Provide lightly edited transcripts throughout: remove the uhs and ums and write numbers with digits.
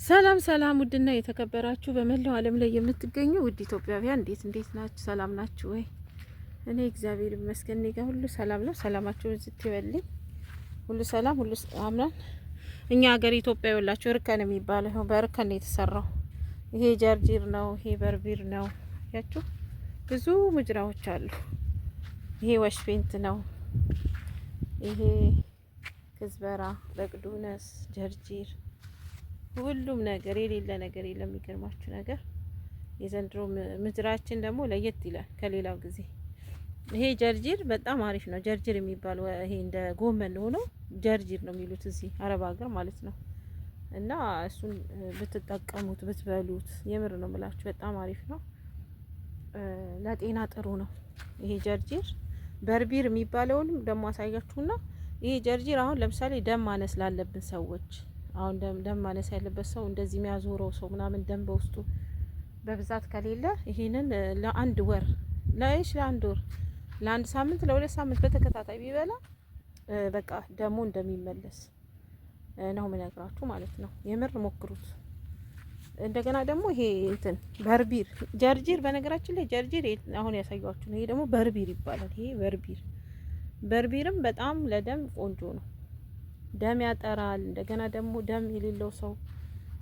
ሰላም ሰላም ውድና የተከበራችሁ በመላው ዓለም ላይ የምትገኙ ውድ ኢትዮጵያውያን እንዴት ናችሁ? ሰላም ናችሁ ወይ? እኔ እግዚአብሔር ይመስገን ጋር ሁሉ ሰላም ነው። ሰላማችሁ ዝት ይበልኝ። ሁሉ ሰላም ሁሉ አምናን። እኛ ሀገር ኢትዮጵያ ይወላችሁ እርከን የሚባለው ነው። በእርከን የተሰራው ይሄ ጀርጂር ነው። ይሄ በርቢር ነው። ያችሁ ብዙ ሙጅራዎች አሉ። ይሄ ወሽፔንት ነው። ይሄ ክዝበራ፣ በቅዱነስ፣ ጀርጂር ሁሉም ነገር የሌለ ነገር የለም። የሚገርማችሁ ነገር የዘንድሮ ምድራችን ደግሞ ለየት ይላል ከሌላው ጊዜ። ይሄ ጀርጂር በጣም አሪፍ ነው። ጀርጂር የሚባለው ይሄ እንደ ጎመን ሆኖ ጀርጂር ነው የሚሉት እዚህ አረብ ሀገር ማለት ነው። እና እሱን ብትጠቀሙት ብትበሉት የምር ነው የምላችሁ በጣም አሪፍ ነው። ለጤና ጥሩ ነው። ይሄ ጀርጂር በርቢር የሚባለውንም ደግሞ አሳያችሁና ይሄ ጀርጂር አሁን ለምሳሌ ደም ማነስ ላለብን ሰዎች አሁን ደም ማነስ ያለበት ሰው እንደዚህ የሚያዞረው ሰው ምናምን ደም በውስጡ በብዛት ከሌለ ይሄንን ለአንድ ወር ለአንድ ወር ለአንድ ሳምንት ለሁለት ሳምንት በተከታታይ ቢበላ በቃ ደሙ እንደሚመለስ ነው የምነግራችሁ ማለት ነው። የምር ሞክሩት። እንደገና ደግሞ ይሄ እንትን በርቢር ጀርጂር፣ በነገራችን ላይ ጀርጂር አሁን ያሳያችሁ ነው። ይሄ ደግሞ በርቢር ይባላል። ይሄ በርቢርም በጣም ለደም ቆንጆ ነው። ደም ያጠራል። እንደገና ደግሞ ደም የሌለው ሰው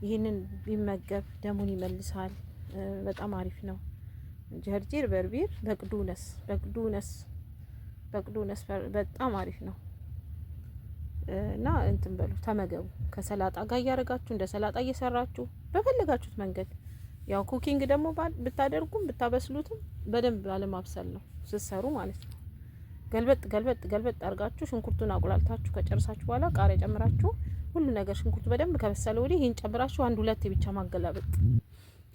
ይህንን ቢመገብ ደሙን ይመልሳል። በጣም አሪፍ ነው። ጀርጂር፣ በርቢር፣ በቅዱነስ በጣም አሪፍ ነው እና እንትን በሉ ተመገቡ። ከሰላጣ ጋር እያደረጋችሁ እንደ ሰላጣ እየሰራችሁ በፈለጋችሁት መንገድ። ያው ኩኪንግ ደግሞ ብታደርጉም ብታበስሉትም በደንብ አለማብሰል ነው ስትሰሩ ማለት ነው። ገልበጥ አርጋችሁ ሽንኩርቱን አቁላልታችሁ ከጨርሳችሁ በኋላ ቃሪያ ጨምራችሁ ሁሉ ነገር ሽንኩርቱ በደንብ ከበሰለ ወዲህ ይሄን ጨምራችሁ አንድ ሁለት ብቻ ማገላበጥ።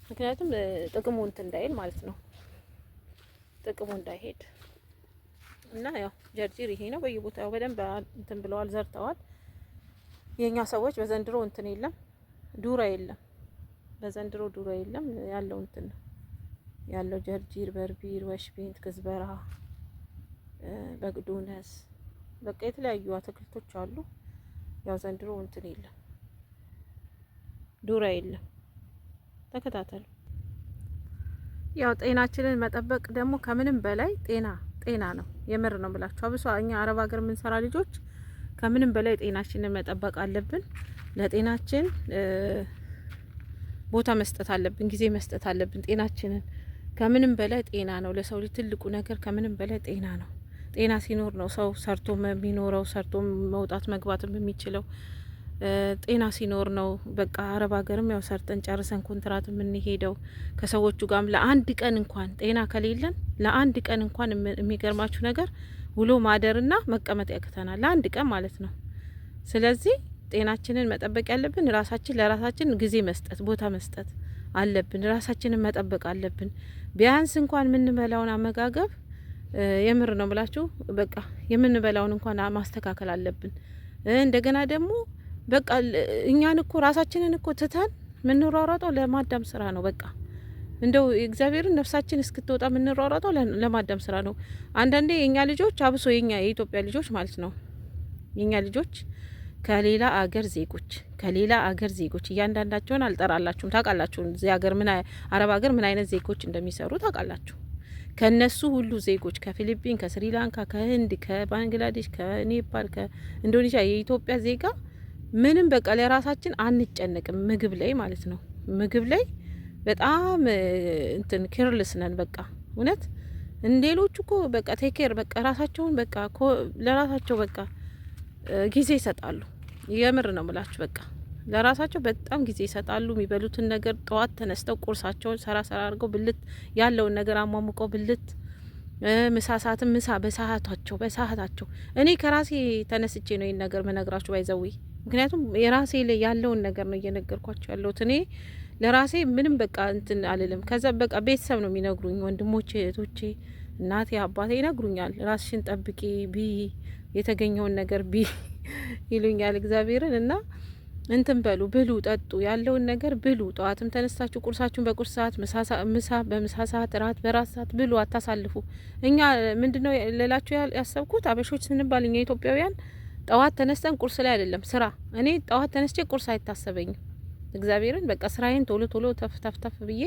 ምክንያቱም ጥቅሙ እንትን እንዳይል ማለት ነው፣ ጥቅሙ እንዳይሄድ እና ያው ጀርጂር ይሄ ነው። በየቦታው በደንብ እንትን ብለዋል፣ ዘርተዋል። የኛ ሰዎች በዘንድሮ እንትን የለም፣ ዱራ የለም። በዘንድሮ ዱራ የለም ያለው እንትን ነው ያለው ጀርጂር፣ በርቢር፣ ወሽፔንት፣ ክዝበራ፣ በቅዱነስ በቃ የተለያዩ አትክልቶች አሉ። ያው ዘንድሮ እንትን የለም፣ ዱራ የለም። ተከታተሉ። ያው ጤናችንን መጠበቅ ደግሞ ከምንም በላይ ጤና ነው። የምር ነው ብላችሁ አብሶ እኛ አረብ ሀገር የምንሰራ ልጆች ከምንም በላይ ጤናችንን መጠበቅ አለብን። ለጤናችን ቦታ መስጠት አለብን፣ ጊዜ መስጠት አለብን። ጤናችንን ከምንም በላይ ጤና ነው። ለሰው ልጅ ትልቁ ነገር ከምንም በላይ ጤና ነው። ጤና ሲኖር ነው ሰው ሰርቶ የሚኖረው፣ ሰርቶ መውጣት መግባትም የሚችለው። ጤና ሲኖር ነው በቃ አረብ ሀገርም ያው ሰርተን ጨርሰን ኮንትራት የምንሄደው ከሰዎቹ ጋርም። ለአንድ ቀን እንኳን ጤና ከሌለን ለአንድ ቀን እንኳን የሚገርማችሁ ነገር ውሎ ማደርና መቀመጥ ያቅተናል፣ ለአንድ ቀን ማለት ነው። ስለዚህ ጤናችንን መጠበቅ ያለብን ለራሳችን ጊዜ መስጠት ቦታ መስጠት አለብን። ራሳችንን መጠበቅ አለብን። ቢያንስ እንኳን የምንበላውን አመጋገብ የምር ነው ብላችሁ በቃ የምንበላውን እንኳን ማስተካከል አለብን። እንደገና ደግሞ በቃ እኛን እኮ ራሳችንን እኮ ትተን የምንሯሯጠው ለማዳም ስራ ነው። በቃ እንደው እግዚአብሔርን ነፍሳችን እስክትወጣ የምንሯሯጠው ለማዳም ስራ ነው። አንዳንዴ የኛ ልጆች አብሶ የኢትዮጵያ ልጆች ማለት ነው የኛ ልጆች ከሌላ አገር ዜጎች እያንዳንዳቸውን አልጠራላችሁም፣ ታውቃላችሁ። እዚህ ሀገር አረብ ሀገር ምን አይነት ዜጎች እንደሚሰሩ ታውቃላችሁ። ከነሱ ሁሉ ዜጎች ከፊሊፒን፣ ከስሪላንካ፣ ከህንድ፣ ከባንግላዴሽ፣ ከኔፓል፣ ከኢንዶኔዥያ የኢትዮጵያ ዜጋ ምንም በቃ ለራሳችን አንጨነቅም። ምግብ ላይ ማለት ነው ምግብ ላይ በጣም እንትን ኬርልስ ነን። በቃ እውነት እንዴሎቹ እኮ በቃ ቴኬር በቃ ራሳቸውን በቃ ለራሳቸው በቃ ጊዜ ይሰጣሉ። የምር ነው ምላችሁ በቃ ለራሳቸው በጣም ጊዜ ይሰጣሉ። የሚበሉትን ነገር ጠዋት ተነስተው ቁርሳቸውን ሰራ አድርገው ብልት ያለውን ነገር አሟሙቀው ብልት፣ ምሳ ሰዓትም ምሳ በሰዓታቸው። እኔ ከራሴ ተነስቼ ነው ይሄን ነገር መነግራችሁ ባይዘዊ። ምክንያቱም የራሴ ላይ ያለውን ነገር ነው እየነገርኳቸው ያለሁት። እኔ ለራሴ ምንም በቃ እንትን አልልም። ከዛ በቃ ቤተሰብ ነው የሚነግሩኝ፣ ወንድሞቼ፣ እህቶቼ፣ እናቴ፣ አባቴ ይነግሩኛል። ራስሽን ጠብቂ የተገኘውን ነገር ይሉኛል እግዚአብሔርን። እና እንትን ብሉ፣ ጠጡ፣ ያለውን ነገር ብሉ። ጠዋትም ተነስታችሁ ቁርሳችሁን በቁርስ ሰዓት፣ ምሳ በምሳ ሰዓት፣ ራት በራት ሰዓት ብሉ፣ አታሳልፉ። እኛ ምንድነው ሌላችሁ ያሰብኩት አበሾች ስንባል እኛ ኢትዮጵያውያን ጠዋት ተነስተን ቁርስ ላይ አይደለም ስራ። እኔ ጠዋት ተነስቼ ቁርስ አይታሰበኝም። እግዚአብሔርን በቃ ስራዬን ቶሎ ቶሎ ተፍ ብዬ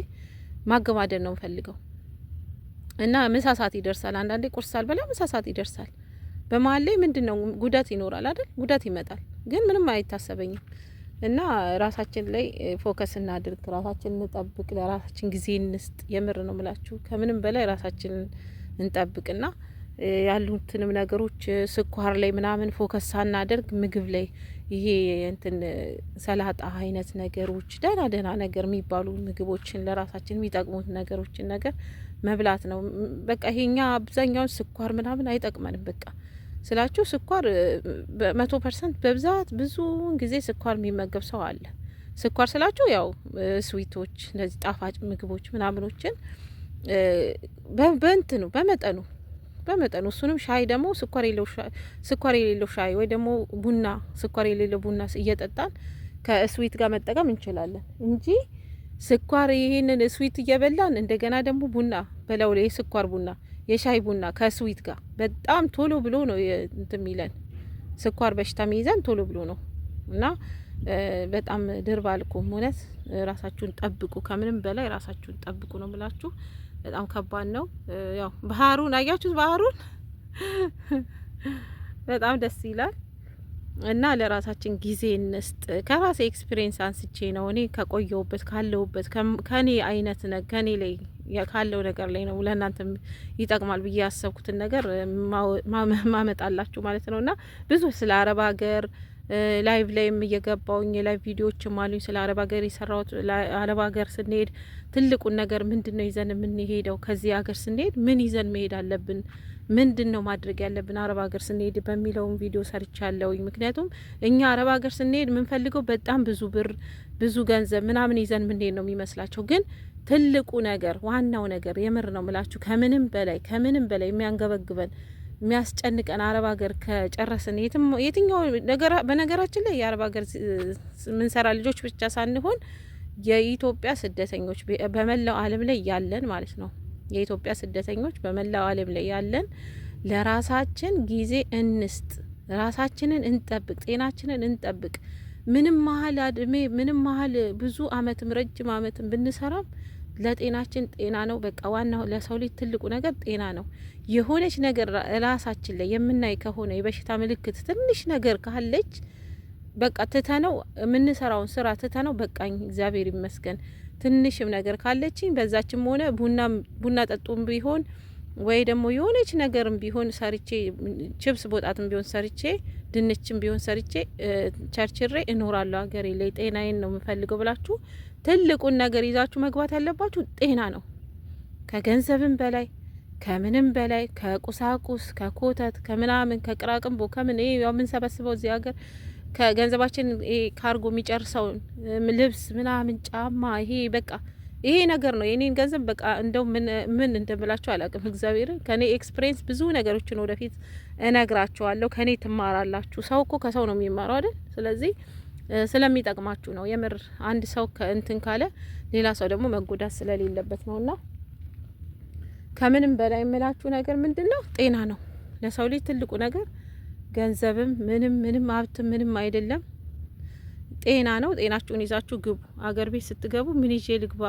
ማገባደድ ነው ፈልገው እና ምሳ ሰዓት ይደርሳል። አንዳንዴ ቁርስ ሳልበላ ምሳ ሰዓት ይደርሳል። በመሀል ላይ ምንድነው ጉዳት ይኖራል አይደል? ጉዳት ይመጣል፣ ግን ምንም አይታሰበኝም። እና ራሳችን ላይ ፎከስ እናድርግ፣ ራሳችን እንጠብቅ፣ ለራሳችን ጊዜ እንስጥ። የምር ነው ምላችሁ፣ ከምንም በላይ ራሳችንን እንጠብቅና ያሉትንም ነገሮች ስኳር ላይ ምናምን ፎከስ ሳናደርግ ምግብ ላይ ይሄ እንትን ሰላጣ አይነት ነገሮች ደህና ነገር የሚባሉ ምግቦችን ለራሳችን የሚጠቅሙት ነገሮችን ነገር መብላት ነው። በቃ ይሄኛ አብዛኛውን ስኳር ምናምን አይጠቅመንም። በቃ ስላችሁ ስኳር 100% በብዛት ብዙውን ጊዜ ስኳር የሚመገብ ሰው አለ። ስኳር ስላችሁ ያው ስዊቶች፣ እነዚህ ጣፋጭ ምግቦች ምናምኖችን በእንትኑ በመጠኑ እሱንም ሻይ ደግሞ ስኳር የሌለው ሻይ ወይ ደግሞ ቡና ስኳር የሌለው ቡና እየጠጣን ከስዊት ጋር መጠቀም እንችላለን እንጂ ስኳር ይሄንን ስዊት እየበላን እንደገና ደግሞ ቡና በላው ላይ የስኳር ቡና የሻይ ቡና ከስዊት ጋር በጣም ቶሎ ብሎ ነው እንትን ሚለን ስኳር በሽታ የሚይዘን ቶሎ ብሎ ነው። እና በጣም ድርብ አልኩም። እውነት ራሳችሁን ጠብቁ፣ ከምንም በላይ ራሳችሁን ጠብቁ ነው ምላችሁ። በጣም ከባድ ነው። ያው ባህሩን አያችሁት? ባህሩን በጣም ደስ ይላል። እና ለራሳችን ጊዜ እንስጥ። ከራሴ ኤክስፒሪየንስ አንስቼ ነው እኔ ከቆየውበት ካለውበት ከኔ አይነት ከኔ ላይ ካለው ነገር ላይ ነው ለእናንተ ይጠቅማል ብዬ ያሰብኩትን ነገር ማመጣላችሁ ማለት ነው። እና ብዙ ስለ አረብ ሀገር ላይቭ ላይም እየገባውኝ የላይቭ ቪዲዮዎችም አሉኝ ስለ አረብ ሀገር የሰራሁት። አረብ ሀገር ስንሄድ ትልቁን ነገር ምንድን ነው ይዘን የምንሄደው? ከዚህ ሀገር ስንሄድ ምን ይዘን መሄድ አለብን? ምንድን ነው ማድረግ ያለብን አረብ ሀገር ስንሄድ በሚለውን ቪዲዮ ሰርቻለሁኝ። ምክንያቱም እኛ አረብ ሀገር ስንሄድ የምንፈልገው በጣም ብዙ ብር ብዙ ገንዘብ ምናምን ይዘን ምንሄድ ነው የሚመስላቸው። ግን ትልቁ ነገር ዋናው ነገር የምር ነው ምላችሁ ከምንም በላይ የሚያንገበግበን የሚያስጨንቀን አረብ ሀገር ከጨረስን የትኛው ነገር በነገራችን ላይ የአረብ ሀገር ምንሰራ ልጆች ብቻ ሳንሆን የኢትዮጵያ ስደተኞች በመላው ዓለም ላይ ያለን ማለት ነው። የኢትዮጵያ ስደተኞች በመላው ዓለም ላይ ያለን ለራሳችን ጊዜ እንስጥ፣ ራሳችንን እንጠብቅ፣ ጤናችንን እንጠብቅ። ምንም መሀል እድሜ ምንም መሀል ብዙ አመትም ረጅም አመትም ብንሰራም ለጤናችን ጤና ነው። በቃ ዋናው ለሰው ልጅ ትልቁ ነገር ጤና ነው። የሆነች ነገር ራሳችን ላይ የምናይ ከሆነ የበሽታ ምልክት ትንሽ ነገር ካለች በቃ ትተነው የምንሰራውን ስራ ትተነው በቃኝ እግዚአብሔር ይመስገን ትንሽም ነገር ካለችኝ በዛችም ሆነ ቡና ጠጡም ቢሆን ወይ ደግሞ የሆነች ነገርም ቢሆን ሰርቼ ችብስ ቦጣትም ቢሆን ሰርቼ ድንችም ቢሆን ሰርቼ ቸርችሬ እኖራለሁ። ሀገሬ ላይ ጤናዬን ነው የምፈልገው ብላችሁ ትልቁን ነገር ይዛችሁ መግባት ያለባችሁ ጤና ነው። ከገንዘብም በላይ ከምንም በላይ ከቁሳቁስ ከኮተት ከምናምን ከቅራቅንቦ ከምን ይሄ ያው የምንሰበስበው እዚህ ሀገር ከገንዘባችን ካርጎ የሚጨርሰውን ልብስ ምናምን ጫማ ይሄ በቃ ይሄ ነገር ነው የኔን ገንዘብ በቃ እንደው ምን እንደምላችሁ አላውቅም። እግዚአብሔርን ከኔ ኤክስፒሪየንስ ብዙ ነገሮችን ወደፊት እነግራችኋለሁ። ከኔ ትማራላችሁ። ሰው እኮ ከሰው ነው የሚማረው አይደል? ስለዚህ ስለሚጠቅማችሁ ነው። የምር አንድ ሰው ከእንትን ካለ ሌላ ሰው ደግሞ መጎዳት ስለሌለበት ነውና ከምንም በላይ የምላችሁ ነገር ምንድነው? ጤና ነው። ለሰው ልጅ ትልቁ ነገር ገንዘብም ምንም ሀብትም ምንም አይደለም፣ ጤና ነው። ጤናችሁን ይዛችሁ ግቡ። አገር ቤት ስትገቡ ምን ይዤ ልግባ?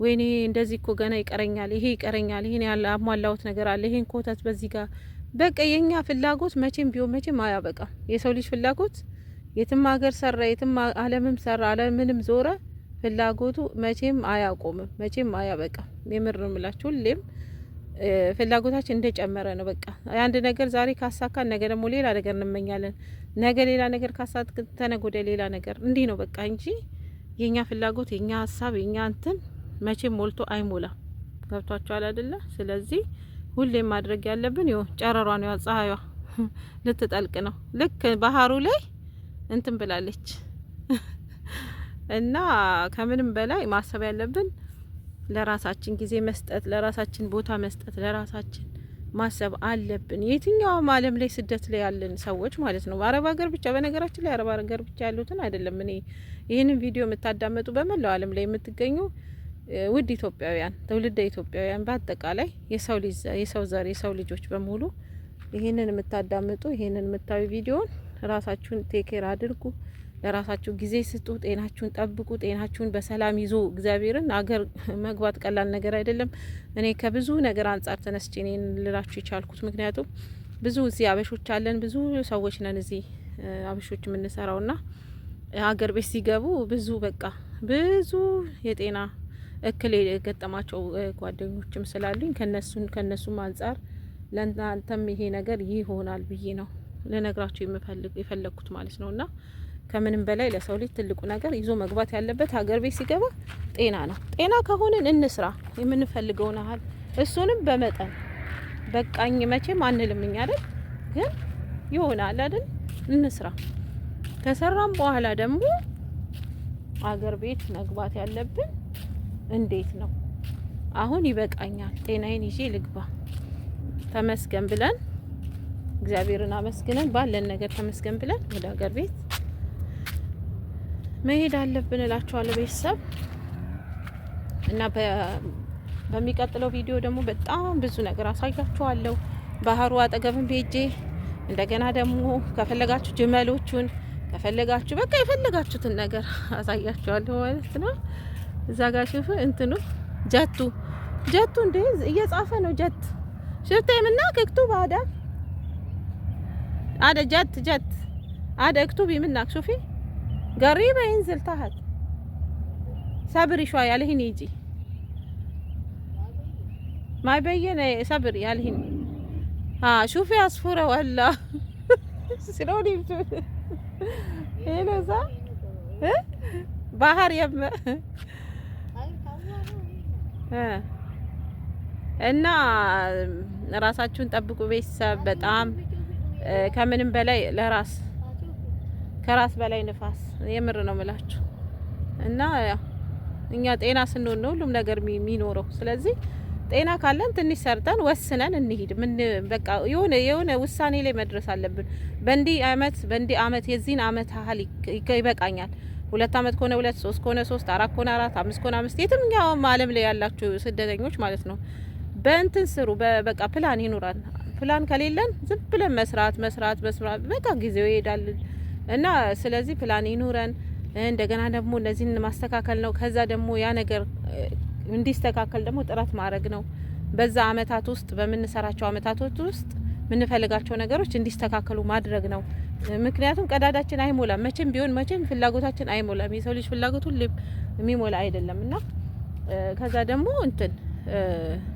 ወይኔ እንደዚህ እኮ ገና ይቀረኛል፣ ይሄ ይቀረኛል፣ ይሄን ያለ አሟላሁት ነገር አለ፣ ይሄን ኮተት በዚህ ጋር በቃ የኛ ፍላጎት መቼም ቢሆን መቼም አያበቃም። የሰው ልጅ ፍላጎት የትም ሀገር ሰራ የትም ዓለምም ሰራ ዓለምንም ዞረ ፍላጎቱ መቼም አያቆምም፣ መቼም አያበቃም። የምር ነው የምላችሁ ሁሌም ፍላጎታችን እንደጨመረ ነው። በቃ አንድ ነገር ዛሬ ካሳካን ነገ ደግሞ ሌላ ነገር እንመኛለን። ነገ ሌላ ነገር ካሳካን ተነገ ወዲያ ሌላ ነገር እንዲህ ነው በቃ እንጂ የኛ ፍላጎት የኛ ሀሳብ የኛ እንትን መቼም ሞልቶ አይሞላም። ገብቷችኋል አይደለ? ስለዚህ ሁሌም ማድረግ ያለብን ይኸው ጨረሯን ያው ፀሐይዋ ልትጠልቅ ነው። ልክ ባህሩ ላይ እንትን ብላለች እና ከምንም በላይ ማሰብ ያለብን ለራሳችን ጊዜ መስጠት፣ ለራሳችን ቦታ መስጠት፣ ለራሳችን ማሰብ አለብን። የትኛውም ዓለም ላይ ስደት ላይ ያለን ሰዎች ማለት ነው። አረብ ሀገር ብቻ በነገራችን ላይ አረብ ሀገር ብቻ ያሉትን አይደለም። እኔ ይህንን ቪዲዮ የምታዳመጡ በመላው ዓለም ላይ የምትገኙ ውድ ኢትዮጵያውያን፣ ትውልደ ኢትዮጵያውያን በአጠቃላይ የሰው ልጅ የሰው ዘር የሰው ልጆች በሙሉ ይህንን የምታዳምጡ ይህንን የምታዩ ቪዲዮን ራሳችሁን ቴኬር አድርጉ። ለራሳችሁ ጊዜ ስጡ። ጤናችሁን ጠብቁ። ጤናችሁን በሰላም ይዞ እግዚአብሔርን አገር መግባት ቀላል ነገር አይደለም። እኔ ከብዙ ነገር አንጻር ተነስቼ እኔን ልላችሁ የቻልኩት ምክንያቱም ብዙ እዚህ አበሾች አለን፣ ብዙ ሰዎች ነን እዚህ አበሾች የምንሰራውና ሀገር ቤት ሲገቡ ብዙ በቃ ብዙ የጤና እክል የገጠማቸው ጓደኞችም ስላሉኝ ከነሱም አንጻር ለእናንተም ይሄ ነገር ይሆናል ብዬ ነው ልነግራችሁ የፈለግኩት ማለት ነውና ከምንም በላይ ለሰው ልጅ ትልቁ ነገር ይዞ መግባት ያለበት ሀገር ቤት ሲገባ ጤና ነው። ጤና ከሆነን እንስራ የምንፈልገውን ያህል እሱንም በመጠን በቃኝ መቼም አንልም እኛ አይደል፣ ግን ይሆናል አይደል እንስራ። ከሰራም በኋላ ደግሞ ሀገር ቤት መግባት ያለብን እንዴት ነው? አሁን ይበቃኛል፣ ጤናዬን ይዤ ልግባ ተመስገን ብለን እግዚአብሔርን አመስግነን ባለን ነገር ተመስገን ብለን ወደ ሀገር ቤት መሄድ አለብን እላችኋለሁ ቤተሰብ። እና በሚቀጥለው ቪዲዮ ደግሞ በጣም ብዙ ነገር አሳያችኋለሁ። ባህሩ አጠገብም ሄጄ እንደገና ደግሞ ከፈለጋችሁ ጅመሎቹን ከፈለጋችሁ በቃ የፈለጋችሁትን ነገር አሳያችኋለሁ ማለት ነው። እዛ ጋር ሽፍ እንትኑ ጀቱ እንዴ እየጻፈ ነው ጀት ሽፍታ የምና ከክቱብ አደ ጀት አደ እክቱብ የምናክ ሹፊ قريبة ينزل تحت صبري شوي الحين يجي ما يبين صبري الحين شوفي عصفورة ولا شلون هنا صح ባህር የም እና ራሳችሁን ጠብቁ ቤተሰብ። በጣም ከምንም በላይ ከራስ በላይ ንፋስ የምር ነው ምላችሁ። እና እኛ ጤና ስንሆን ነው ሁሉም ነገር የሚኖረው። ስለዚህ ጤና ካለን ትንሽ ሰርተን ወስነን እንሂድ። ምን በቃ የሆነ ውሳኔ ላይ መድረስ አለብን። በእንዲ አመት የዚህን አመት ያህል ይበቃኛል። 2 አመት ከሆነ 2፣ 3 ከሆነ 3፣ 4 ከሆነ 4፣ 5 ከሆነ 5 የትኛውም ዓለም ላይ ያላችሁ ስደተኞች ማለት ነው በእንትን ስሩ። በቃ ፕላን ይኖራል። ፕላን ከሌለን ዝም ብለን መስራት በቃ ጊዜው ይሄዳል። እና ስለዚህ ፕላን ይኑረን። እንደገና ደግሞ እነዚህን ማስተካከል ነው። ከዛ ደግሞ ያ ነገር እንዲስተካከል ደግሞ ጥረት ማድረግ ነው። በዛ አመታት ውስጥ በምንሰራቸው አመታቶች ውስጥ የምንፈልጋቸው ነገሮች እንዲስተካከሉ ማድረግ ነው። ምክንያቱም ቀዳዳችን አይሞላም መቼም ፍላጎታችን አይሞላም። የሰው ልጅ ፍላጎት ሁሌም የሚሞላ አይደለምና ከዛ ደግሞ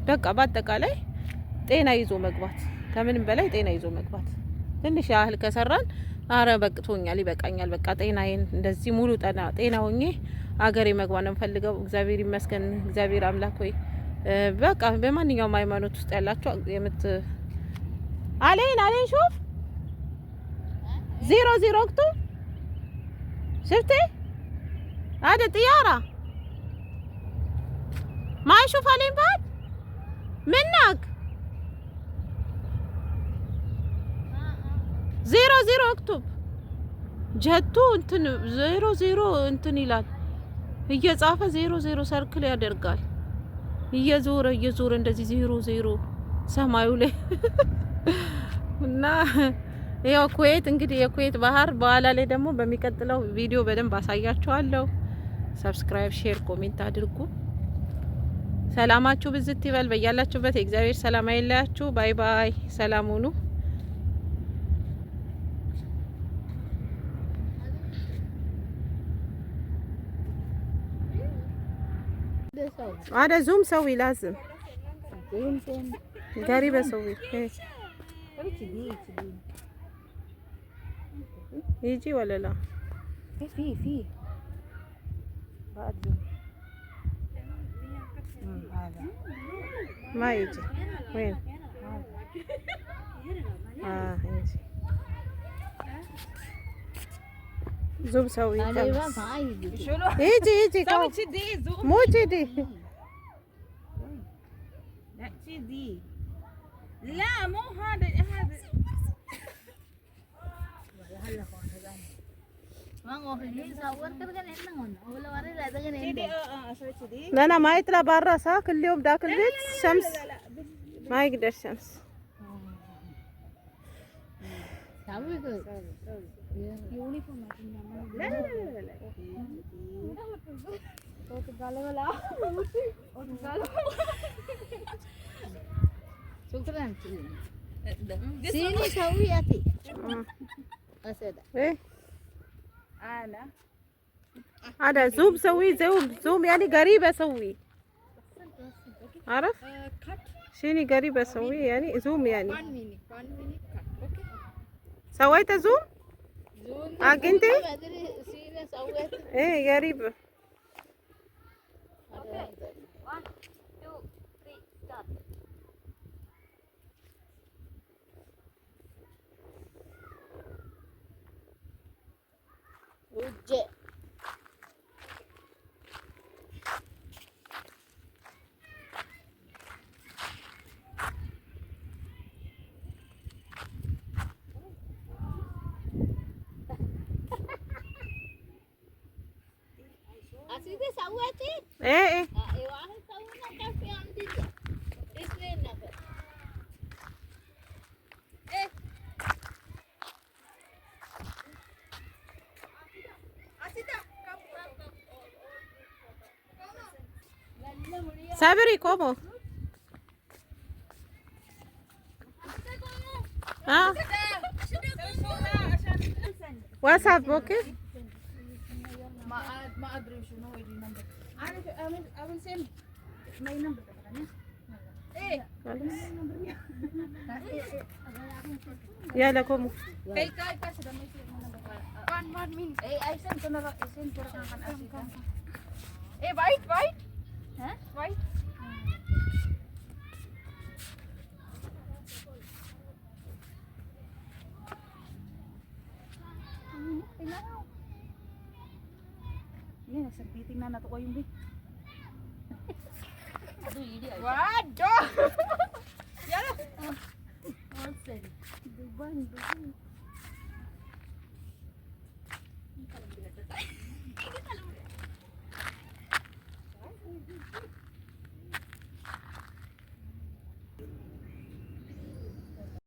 በቃ በአጠቃላይ ጤና ይዞ መግባት፣ ከምንም በላይ ጤና ይዞ መግባት። ትንሽ ያህል ከሰራን አረ በቅቶኛል፣ ይበቃኛል፣ በቃ ጤናዬን እንደዚህ ሙሉ ጤና ሆኜ አገሬ መግባት ነው ፈልገው። እግዚአብሔር ይመስገን። እግዚአብሔር አምላክ ሆይ በቃ በማንኛውም ሃይማኖት ውስጥ ያላችሁ አለኝ ሹፍ 00 ወቅቱ ሽፍቴ አደ ጥያራ ማይ ሹፍ አለኝ ባል ምናክ 00 ወቅቱ ጀቱ 00 ይላል እየጻፈ 00 ሰርክል ያደርጋል እየዞረ እንደዚህ 00 ሰማዩ ላይ እና ያው ኩዌት እንግዲህ የኩዌት ባህር በኋላ ላይ ደግሞ በሚቀጥለው ቪዲዮ በደንብ አሳያችኋለሁ። ሰብስክራይብ፣ ሼር፣ ኮሜንት አድርጉ። ሰላማችሁ ብዝት ይበል በያላችሁበት። የእግዚአብሔር ሰላም አይለያችሁ። ባይ ባይ። ሰላም ሁኑ። هذا زوم سوي لازم قريبة سوي يجي ولا لا؟ في بعد هذا ما يجي. وين؟ يجي زوم سوي يجي مو كذي لا كذي لا مو هذا لا ما يطلع برا صح كل يوم داك البيت شمس ما يقدر شمس Sini sawi ati. Asada. ايه أنا هذا زوم سوي زوم يعني قريب اسوي عرف شيني قريب اسوي يعني زوم يعني 1 minute. 1 minute cut. Okay. سويت زوم Zoom. انت Sini sawi ati. ايه قريب Uje. Asli sawi ati. ايه ايه Ewan sawi na kafe amdi dia. Isne na ba. صبري كومو ها واتساب اوكي ما أدري شنو هو النمبر. I will send my number كمان. إيه. يلا كومو Kay ka sa damay siya mo number. 1 minute. Eh, I send ko na I send ko na kan asita. Eh, wait. Ha? Wait. Ini nasa meeting na nato ko yung big. Waduh.